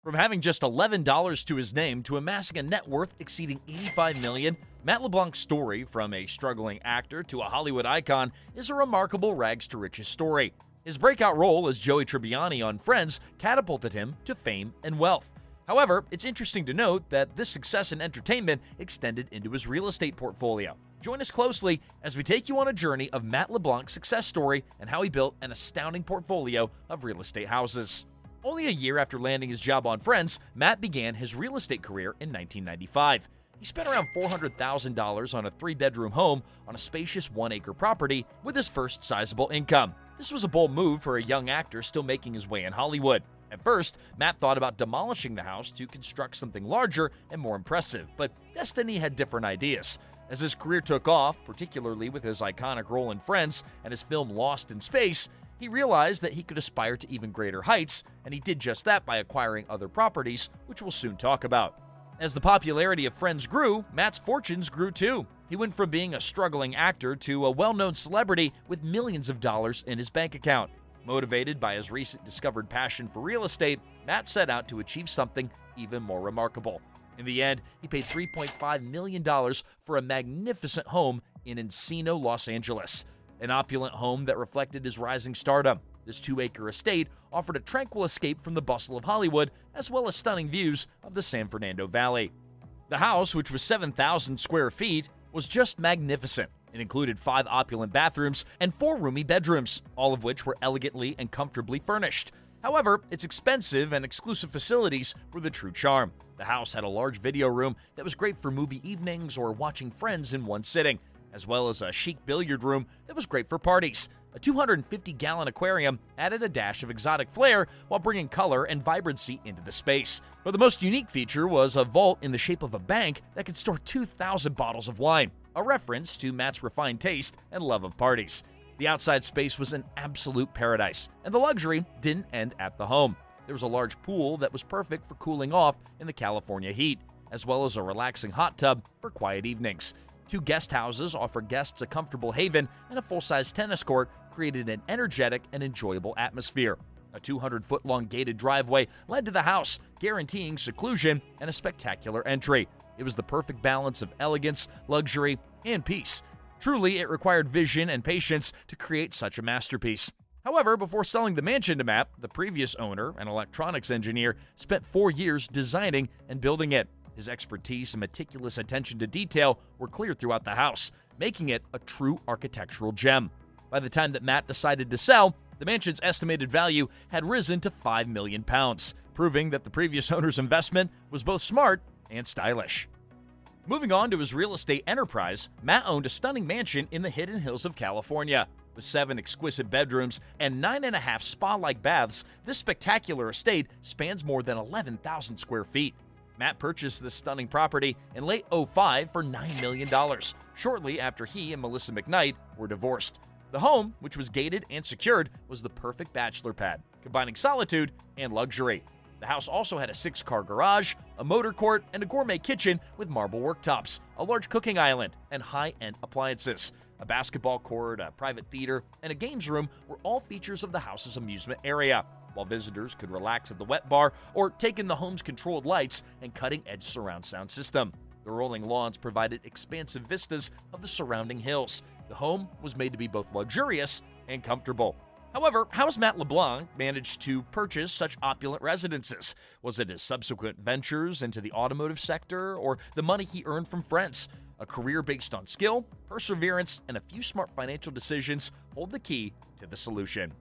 From having just $11 to his name to amassing a net worth exceeding $85 million, Matt LeBlanc's story, from a struggling actor to a Hollywood icon, is a remarkable rags-to-riches story. His breakout role as Joey Tribbiani on Friends catapulted him to fame and wealth. However, it's interesting to note that this success in entertainment extended into his real estate portfolio. Join us closely as we take you on a journey of Matt LeBlanc's success story and how he built an astounding portfolio of real estate houses. Only a year after landing his job on Friends, Matt began his real estate career in 1995. He spent around $400,000 on a 3-bedroom home on a spacious 1-acre property with his first sizable income. This was a bold move for a young actor still making his way in Hollywood. At first, Matt thought about demolishing the house to construct something larger and more impressive, but destiny had different ideas. As his career took off, particularly with his iconic role in Friends and his film Lost in Space, he realized that he could aspire to even greater heights, and he did just that by acquiring other properties, which we'll soon talk about. As the popularity of Friends grew, Matt's fortunes grew too. He went from being a struggling actor to a well-known celebrity with millions of dollars in his bank account. Motivated by his recent discovered passion for real estate, Matt set out to achieve something even more remarkable. In the end, he paid $3.5 million for a magnificent home in Encino, Los Angeles. An opulent home that reflected his rising stardom. This 2-acre estate offered a tranquil escape from the bustle of Hollywood, as well as stunning views of the San Fernando Valley. The house, which was 7,000 square feet, was just magnificent. It included 5 opulent bathrooms and 4 roomy bedrooms, all of which were elegantly and comfortably furnished. However, its expensive and exclusive facilities were the true charm. The house had a large video room that was great for movie evenings or watching Friends in one sitting, as well as a chic billiard room that was great for parties. A 250-gallon aquarium added a dash of exotic flair while bringing color and vibrancy into the space. But the most unique feature was a vault in the shape of a bank that could store 2,000 bottles of wine, a reference to Matt's refined taste and love of parties. The outside space was an absolute paradise, and the luxury didn't end at the home. There was a large pool that was perfect for cooling off in the California heat, as well as a relaxing hot tub for quiet evenings. 2 guest houses offer guests a comfortable haven, and a full-size tennis court created an energetic and enjoyable atmosphere. A 200-foot-long gated driveway led to the house, guaranteeing seclusion and a spectacular entry. It was the perfect balance of elegance, luxury, and peace. Truly, it required vision and patience to create such a masterpiece. However, before selling the mansion to Matt, the previous owner, an electronics engineer, spent 4 years designing and building it. His expertise and meticulous attention to detail were clear throughout the house, making it a true architectural gem. By the time that Matt decided to sell, the mansion's estimated value had risen to £5 million, proving that the previous owner's investment was both smart and stylish. Moving on to his real estate enterprise, Matt owned a stunning mansion in the Hidden Hills of California. With 7 exquisite bedrooms and 9.5 spa-like baths, this spectacular estate spans more than 11,000 square feet. Matt purchased this stunning property in late '05 for $9 million, shortly after he and Melissa McKnight were divorced. The home, which was gated and secured, was the perfect bachelor pad, combining solitude and luxury. The house also had a 6-car garage, a motor court, and a gourmet kitchen with marble worktops, a large cooking island, and high-end appliances. A basketball court, a private theater, and a games room were all features of the house's amusement area, while visitors could relax at the wet bar or take in the home's controlled lights and cutting-edge surround sound system. The rolling lawns provided expansive vistas of the surrounding hills. The home was made to be both luxurious and comfortable. However, how has Matt LeBlanc managed to purchase such opulent residences? Was it his subsequent ventures into the automotive sector, or the money he earned from Friends? A career based on skill, perseverance, and a few smart financial decisions hold the key to the solution.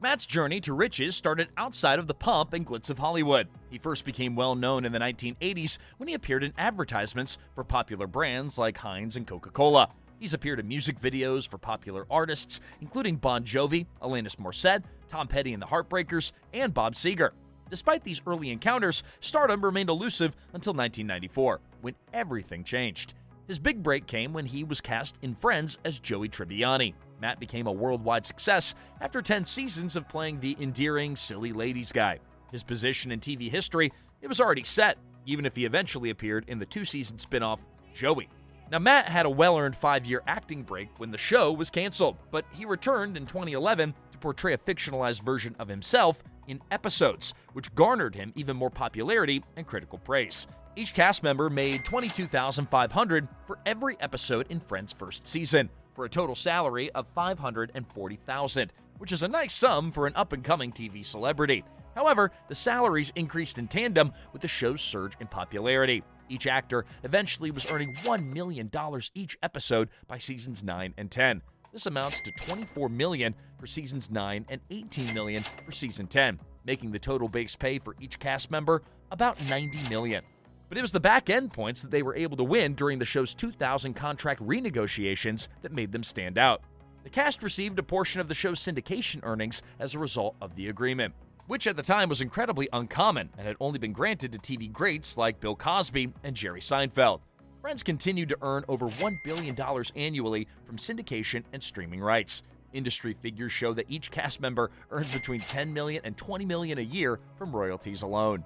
Matt's journey to riches started outside of the pomp and glitz of Hollywood. He first became well known in the 1980s when he appeared in advertisements for popular brands like Heinz and Coca-Cola. He's appeared in music videos for popular artists, including Bon Jovi, Alanis Morissette, Tom Petty and the Heartbreakers, and Bob Seger. Despite these early encounters, stardom remained elusive until 1994, when everything changed. His big break came when he was cast in Friends as Joey Tribbiani. Matt became a worldwide success after 10 seasons of playing the endearing, silly ladies guy. His position in TV history, it was already set, even if he eventually appeared in the 2-season spin-off Joey. Now, Matt had a well-earned 5-year acting break when the show was canceled, but he returned in 2011 to portray a fictionalized version of himself in episodes, which garnered him even more popularity and critical praise. Each cast member made $22,500 for every episode in Friends' first season, for a total salary of $540,000, which is a nice sum for an up-and-coming TV celebrity. However, the salaries increased in tandem with the show's surge in popularity. Each actor eventually was earning $1 million each episode by seasons 9 and 10. This amounts to $24 million for seasons 9 and $18 million for season 10, making the total base pay for each cast member about $90 million. But it was the back-end points that they were able to win during the show's 2000 contract renegotiations that made them stand out. The cast received a portion of the show's syndication earnings as a result of the agreement, which at the time was incredibly uncommon and had only been granted to TV greats like Bill Cosby and Jerry Seinfeld. Friends continued to earn over $1 billion annually from syndication and streaming rights. Industry figures show that each cast member earns between $10 million and $20 million a year from royalties alone.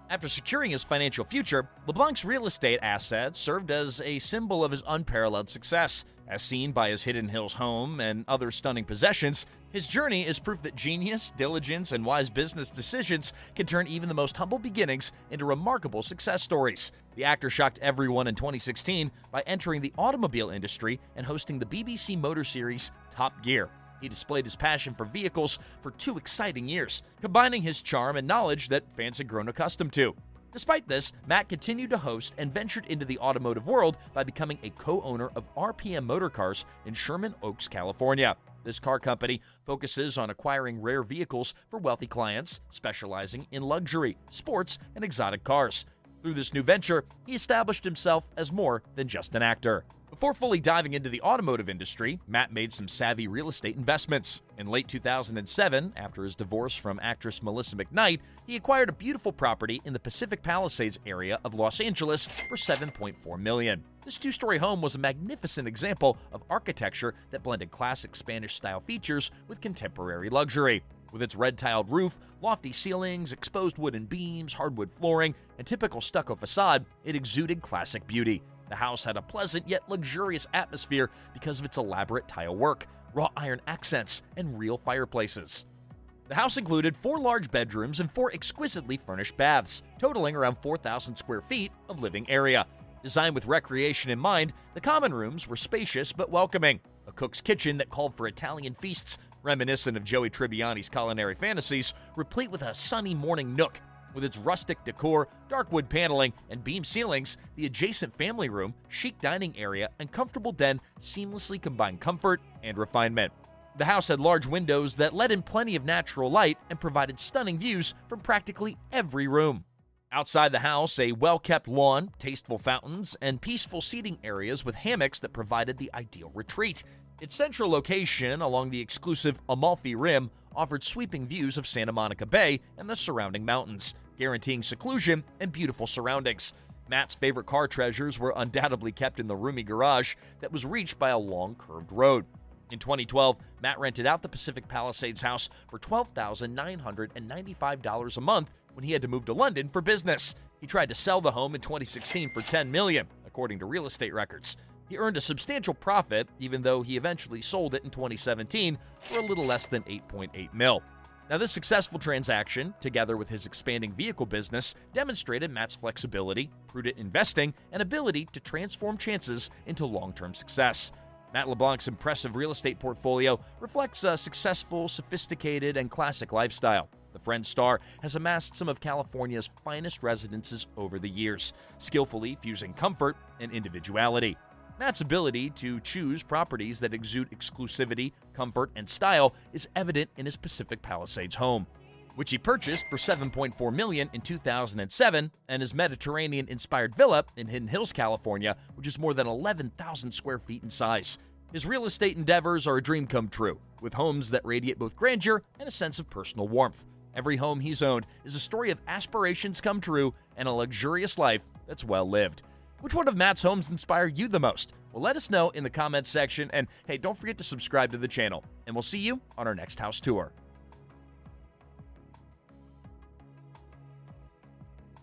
After securing his financial future, LeBlanc's real estate assets served as a symbol of his unparalleled success. As seen by his Hidden Hills home and other stunning possessions, his journey is proof that genius, diligence, and wise business decisions can turn even the most humble beginnings into remarkable success stories. The actor shocked everyone in 2016 by entering the automobile industry and hosting the BBC motor series Top Gear. He displayed his passion for vehicles for 2 exciting years, combining his charm and knowledge that fans had grown accustomed to. Despite this, Matt continued to host and ventured into the automotive world by becoming a co-owner of RPM Motorcars in Sherman Oaks, California. This car company focuses on acquiring rare vehicles for wealthy clients, specializing in luxury, sports, and exotic cars. Through this new venture, he established himself as more than just an actor. Before fully diving into the automotive industry, Matt made some savvy real estate investments. In late 2007, after his divorce from actress Melissa McKnight, he acquired a beautiful property in the Pacific Palisades area of Los Angeles for $7.4 million. This 2-story home was a magnificent example of architecture that blended classic Spanish-style features with contemporary luxury. With its red-tiled roof, lofty ceilings, exposed wooden beams, hardwood flooring, and typical stucco facade, it exuded classic beauty. The house had a pleasant yet luxurious atmosphere because of its elaborate tile work, wrought iron accents, and real fireplaces. The house included 4 large bedrooms and 4 exquisitely furnished baths, totaling around 4,000 square feet of living area. Designed with recreation in mind, the common rooms were spacious but welcoming. A cook's kitchen that called for Italian feasts, reminiscent of Joey Tribbiani's culinary fantasies, replete with a sunny morning nook. With its rustic decor, dark wood paneling, and beam ceilings, the adjacent family room, chic dining area, and comfortable den seamlessly combine comfort and refinement. The house had large windows that let in plenty of natural light and provided stunning views from practically every room. Outside the house, a well-kept lawn, tasteful fountains, and peaceful seating areas with hammocks that provided the ideal retreat. Its central location along the exclusive Amalfi Rim offered sweeping views of Santa Monica Bay and the surrounding mountains, guaranteeing seclusion and beautiful surroundings. Matt's favorite car treasures were undoubtedly kept in the roomy garage that was reached by a long curved road. In 2012, Matt rented out the Pacific Palisades house for $12,995 a month when he had to move to London for business. He tried to sell the home in 2016 for $10 million, according to real estate records. He earned a substantial profit, even though he eventually sold it in 2017 for a little less than $8.8 million. Now, this successful transaction, together with his expanding vehicle business, demonstrated Matt's flexibility, prudent investing, and ability to transform chances into long-term success. Matt LeBlanc's impressive real estate portfolio reflects a successful, sophisticated, and classic lifestyle. The Friends star has amassed some of California's finest residences over the years, skillfully fusing comfort and individuality. Matt's ability to choose properties that exude exclusivity, comfort, and style is evident in his Pacific Palisades home, which he purchased for $7.4 million in 2007, and his Mediterranean-inspired villa in Hidden Hills, California, which is more than 11,000 square feet in size. His real estate endeavors are a dream come true, with homes that radiate both grandeur and a sense of personal warmth. Every home he's owned is a story of aspirations come true and a luxurious life that's well lived. Which one of Matt's homes inspire you the most? Well, let us know in the comments section, and hey, don't forget to subscribe to the channel, and we'll see you on our next house tour.